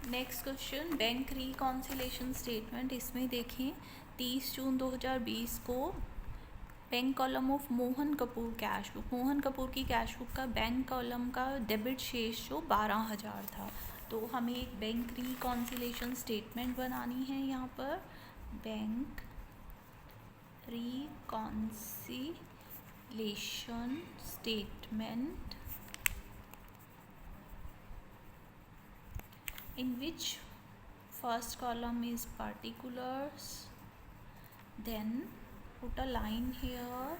Next question, bank reconciliation statement. इसमें देखें 30 जून 2020 को bank column of Mohan Kapoor cash book, Mohan Kapoor की कैश बुक का बैंक कॉलम का डेबिट शेष जो 12,000 था। तो हमें एक बैंक रिकॉन्सिलेशन स्टेटमेंट बनानी है। यहाँ पर bank reconciliation statement in which first column is particulars, then put a line here,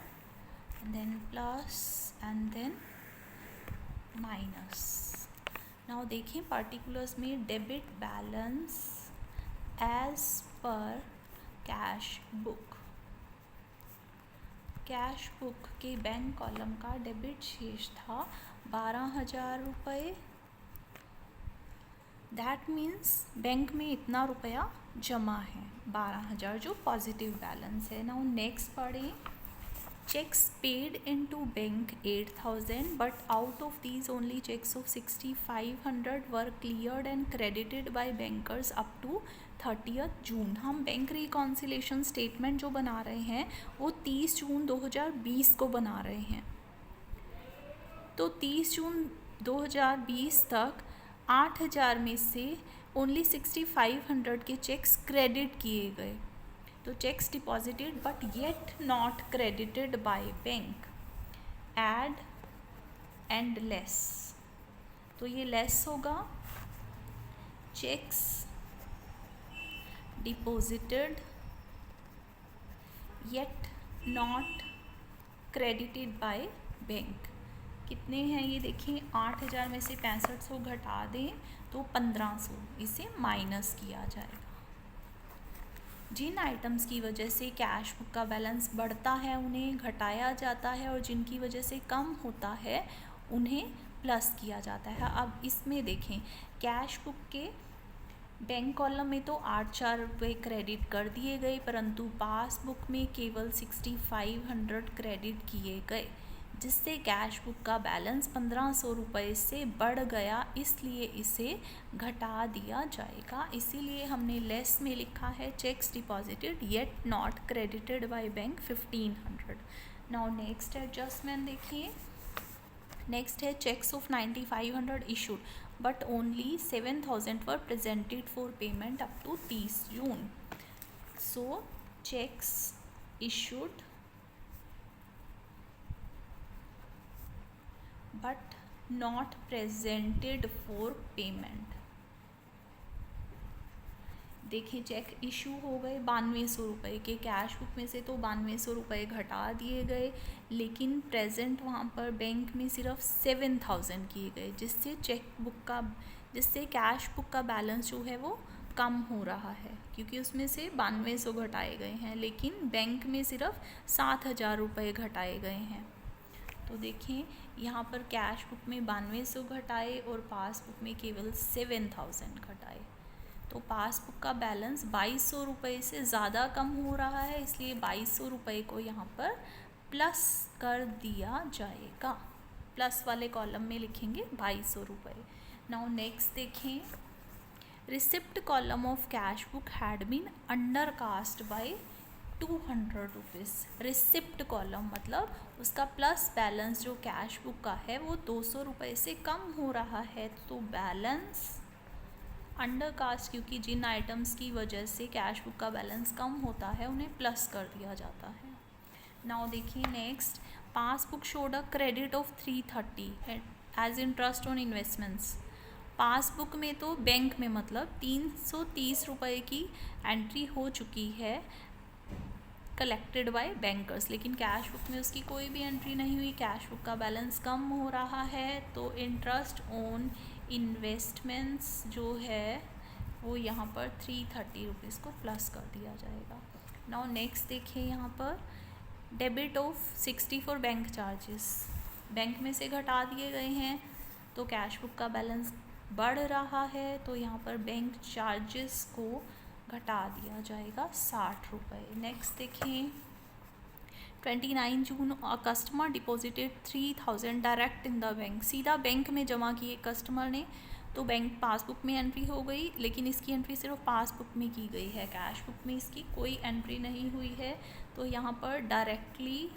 and then plus, and then minus. now देखें particulars में debit balance as per cash book, cash book के bank column का debit शेष था 12,000 रुपये। That means bank में इतना रुपया जमा है 12,000 जो पॉजिटिव बैलेंस है। नाउ नेक्स्ट पढ़ें, cheques paid into bank 8,000 but out of these only cheques of 6,500 were cleared and credited by bankers up to 30th June. हम बैंक रिकॉन्सिलेशन स्टेटमेंट जो बना रहे हैं वो 30 जून 2020 को बना रहे हैं। तो 30 जून 2020 तक 8,000 में से ओनली 6,500 के चेक्स क्रेडिट किए गए। तो cheques deposited but yet not credited by bank, add and less. तो ये लेस होगा, cheques deposited yet not credited by bank. कितने हैं ये देखें, 8,000 में से 6500 घटा दें तो 1500, इसे माइनस किया जाएगा। जिन आइटम्स की वजह से कैश बुक का बैलेंस बढ़ता है उन्हें घटाया जाता है, और जिनकी वजह से कम होता है उन्हें प्लस किया जाता है। अब इसमें देखें, कैश बुक के बैंक कॉलम में तो 8,000 रुपये क्रेडिट कर दिए गए, परंतु पासबुक में केवल 6,500 क्रेडिट किए गए, जिससे कैश बुक का बैलेंस 1,500 रुपये से बढ़ गया, इसलिए इसे घटा दिया जाएगा। इसीलिए हमने लेस में लिखा है cheques deposited yet not credited by bank 1,500। Now next adjustment देखिए, नेक्स्ट है cheques of 9,500 issued but only 7,000 were presented for payment up to 30 June. So cheques issued but not presented for payment. देखिए cheque issue हो गए 9200 रुपये के, cash book में से तो 9200 रुपये घटा दिए गए, लेकिन प्रेजेंट वहाँ पर बैंक में सिर्फ 7,000 किए गए, जिससे कैश बुक का बैलेंस जो है वो कम हो रहा है, क्योंकि उसमें से 9200 घटाए गए हैं, लेकिन बैंक में सिर्फ 7,000 रुपये घटाए गए हैं। तो देखिए यहाँ पर कैश बुक में 9200 घटाए और पासबुक में केवल 7,000 घटाए, तो पासबुक का बैलेंस 2,200 रुपये से ज़्यादा कम हो रहा है, इसलिए 2,200 रुपये को यहाँ पर प्लस कर दिया जाएगा। प्लस वाले कॉलम में लिखेंगे 2,200 रुपये। नाउ नेक्स्ट देखें, receipt column of cash book had been under cast by 200 rupees. Receipt column मतलब उसका प्लस बैलेंस जो कैश बुक का है वो 200 रुपये से कम हो रहा है, तो बैलेंस अंडर कास्ट, क्योंकि जिन आइटम्स की वजह से कैश बुक का बैलेंस कम होता है उन्हें प्लस कर दिया जाता है। नाउ देखिए next, passbook showed a credit of 330 as interest on investments. Passbook में तो बैंक में मतलब 330 रुपये की एंट्री हो चुकी है कलेक्टेड बाय बैंकर्स, लेकिन कैश बुक में उसकी कोई भी एंट्री नहीं हुई, कैश बुक का बैलेंस कम हो रहा है, तो इंटरेस्ट ऑन इन्वेस्टमेंट्स जो है वो यहाँ पर 330 रुपीज़ को प्लस कर दिया जाएगा। नाउ नेक्स्ट देखिए, यहाँ पर debit of 60 for bank charges, bank में से घटा दिए गए हैं, तो कैश बुक का बैलेंस बढ़ रहा है, तो यहाँ पर बैंक चार्जेस को घटा दिया जाएगा 60 रुपये। नेक्स्ट देखें, 29 June customer deposited 3,000 direct in the bank. सीधा बैंक में जमा किए कस्टमर ने, तो बैंक पासबुक में एंट्री हो गई, लेकिन इसकी एंट्री सिर्फ पासबुक में की गई है, कैश बुक में इसकी कोई एंट्री नहीं हुई है। तो यहाँ पर डायरेक्टली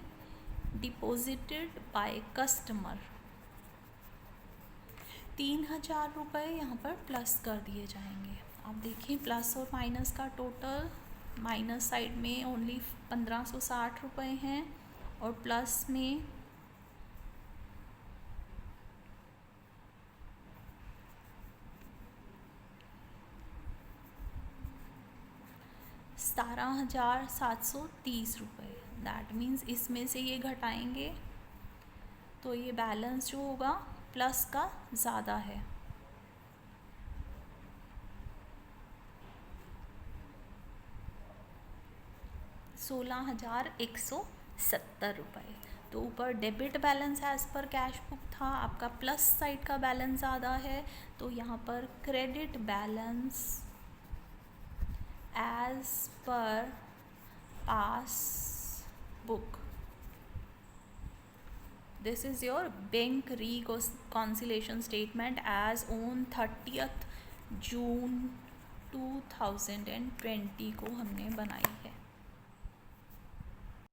डिपॉजिटेड बाय कस्टमर 3000 रुपये यहाँ पर प्लस कर दिए जाएंगे। आप देखिए प्लस और माइनस का टोटल, माइनस साइड में ओनली 1560 रुपये हैं और प्लस में 17,730 रुपये। दैट मीन्स इसमें से ये घटाएंगे तो ये बैलेंस जो होगा प्लस का ज़्यादा है। 16,170 रुपये। तो ऊपर debit balance as per cash book था, आपका प्लस साइड का बैलेंस ज़्यादा है, तो यहाँ पर credit balance as per passbook. This is your bank reconciliation statement as on 30th June 2020 को हमने बनाई है।